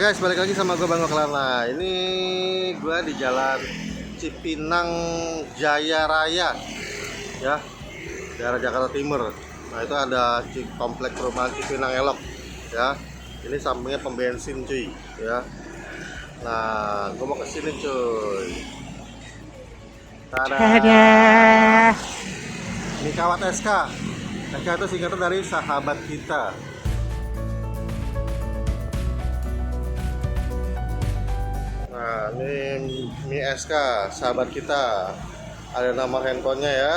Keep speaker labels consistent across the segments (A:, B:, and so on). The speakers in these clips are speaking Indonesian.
A: Guys, balik lagi sama gue Bang Kelana. Ini gue di Jalan Cipinang Jaya Raya, ya, daerah Jakarta Timur. Nah itu ada komplek perumahan Cipinang Elok, ya. Ini sampingnya pom bensin cuy, ya. Nah, gue mau kesini cuy. Tada. Ini kawat SK. SK itu singkatan dari sahabat kita. Nah, ini Mi SK, sahabat kita. Ada nomor handphonenya ya.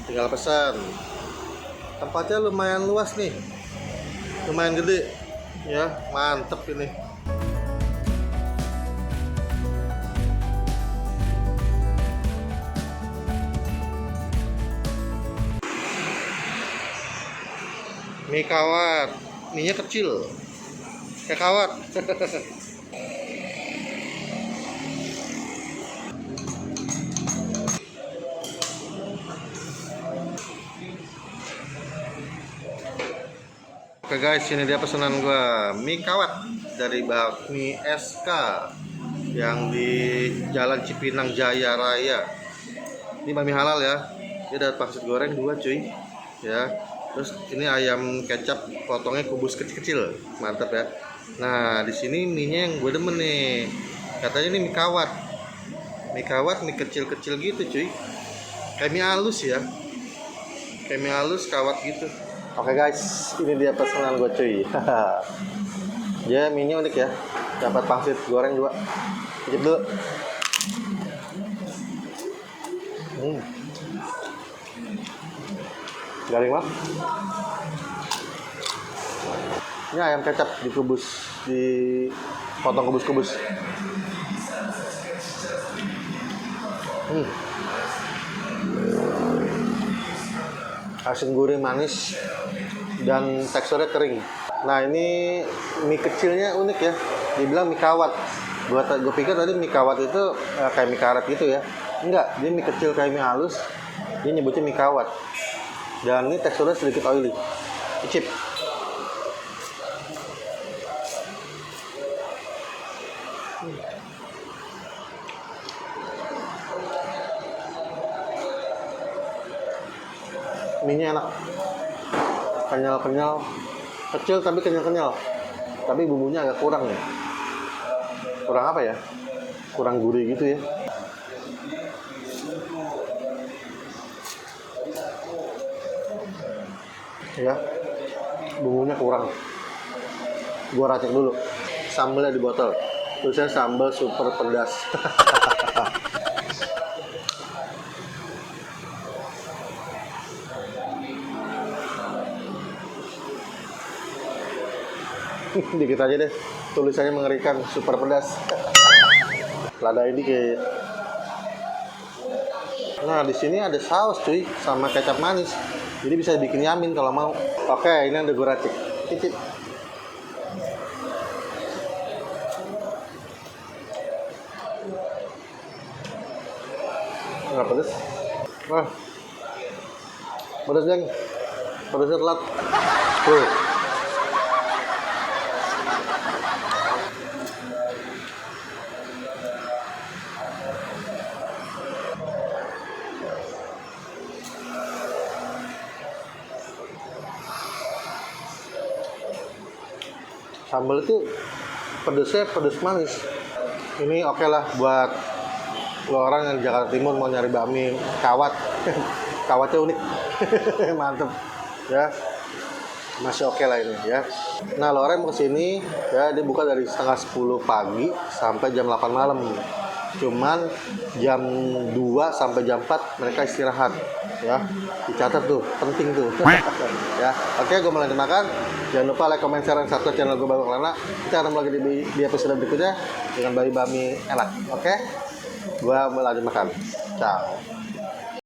A: Tinggal pesan. Tempatnya lumayan luas nih. Lumayan gede. Ya, mantep ini. Mie kawat. Mie-nya kecil. Kayak kawat. Oke guys, ini dia pesanan gua, mie kawat dari Bakmi SK yang di Jalan Cipinang Jaya Raya. Ini bakmi halal ya. Dia ada pangsit goreng 2 cuy. Ya. Terus ini ayam kecap potongnya kubus kecil-kecil. Mantap ya. Nah, di sini mie-nya yang gue demen nih. Katanya ini mie kawat. Mie kawat, mie kecil-kecil gitu cuy. Kayak mie halus ya. Kayak mie halus kawat gitu. Oke guys, ini dia pesanan gue cuy. Ya, mie-nya unik ya. Dapat pangsit goreng 2. Cicip dulu. Garing banget. Ini ayam kecap dikubus, dipotong kubus-kubus. Asin gurih manis dan teksturnya kering. Nah ini mie kecilnya unik ya, dibilang mie kawat. Gue pikir tadi mie kawat itu kayak mie karet gitu ya. Enggak, dia mie kecil kayak mie halus. Dia nyebutnya mie kawat. Dan ini teksturnya sedikit oily. Icip. Mie-nya enak, kenyal-kenyal, kecil tapi kenyal-kenyal, tapi bumbunya agak kurang ya. Kurang apa ya? Kurang gurih gitu ya. Ya, bumbunya kurang. Gua racik dulu. Sambalnya di botol. Tulisnya sambal super pedas. Dikit aja deh, tulisannya mengerikan, super pedas. Ladain dikit. Nah di sini ada saus cuy, sama kecap manis, jadi bisa bikin yamin kalau mau. Oke, ini ada gue racik. Cicip. Nggak pedes. Wah, pedes geng, pedesnya telat. Tuh. Sambal itu pedesnya pedes manis. Ini oke lah buat lo orang yang Jakarta Timur mau nyari bakmi kawat. Kawatnya unik. Mantep ya, masih oke lah ini ya. Nah lo orang mau kesini ya, dia buka dari setengah 10 pagi sampai jam 8 malam. Cuman jam 2 sampai jam 4 mereka istirahat ya. Dicatat tuh, penting tuh. Ya, oke, gue mau lanjut makan. Jangan lupa like, comment, share, dan subscribe channel gue Bang Kelana. Kita ketemu lagi di episode berikutnya dengan bakmi enak. Oke, gue mau lanjut makan. Ciao.